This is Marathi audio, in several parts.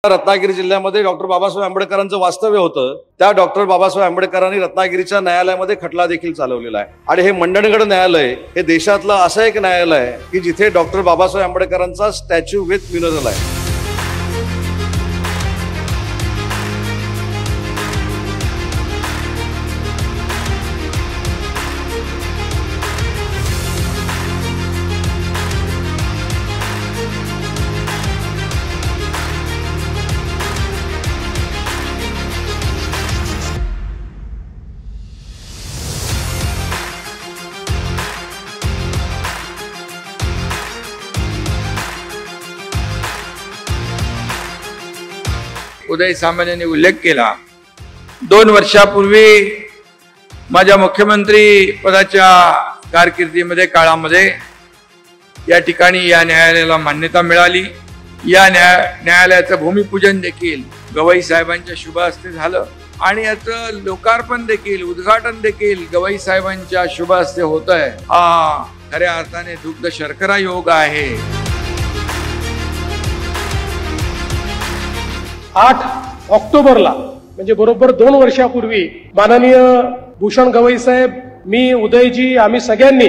रत्नागिरी जिल्ह्यामध्ये डॉक्टर बाबासाहेब आंबेडकरांचं वास्तव्य होतं. त्या डॉक्टर बाबासाहेब आंबेडकरांनी रत्नागिरीच्या न्यायालयामध्ये खटला देखील चालवलेला आहे. आणि हे मंडणगड न्यायालय हे देशातलं असं एक न्यायालय आहे की जिथे डॉक्टर बाबासाहेब आंबेडकरांचा स्टॅच्यू विथ म्युरल आहे. उदय सामंत यांनी उल्लेख केला, 2 वर्षापूर्वी माझ्या मुख्यमंत्री पदाच्या कारकिर्दीमध्ये काळामध्ये या ठिकाणी या न्यायालयाला मान्यता मिळाली. या न्यायालयाचं भूमिपूजन देखील गवई साहेबांच्या शुभ हस्ते झालं आणि याचं लोकार्पण देखील, उद्घाटन देखील गवई साहेबांच्या शुभ हस्ते होत आहे. हा खऱ्या अर्थाने दुग्ध शर्करा योग आहे. 8 ऑक्टोबरला म्हणजे बरोबर 2 वर्षापूर्वी माननीय भूषण गवई साहेब, मी, उदयजी, आम्ही सगळ्यांनी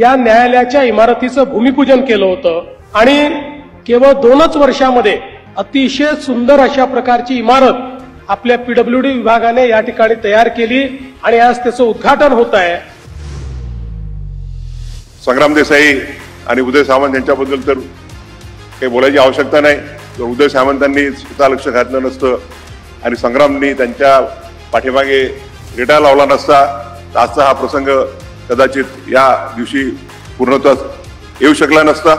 या न्यायालयाच्या इमारतीचं भूमिपूजन केलं होतं आणि केवळ 2च वर्षामध्ये अतिशय सुंदर अशा प्रकारची इमारत आपल्या पीडब्ल्यूडी विभागाने या ठिकाणी तयार केली आणि आज त्याचं उद्घाटन होत आहे. संग्राम देसाई आणि उदय सामंत यांच्याबद्दल तर काही बोलायची आवश्यकता नाही. जर उदय सामंतांनी स्वतः लक्ष घातलं नसतं आणि संग्रामनी त्यांच्या पाठीमागे रेटा लावला नसता तर आजचा हा प्रसंग कदाचित या दिवशी पूर्णत्वास येऊ शकला नसता.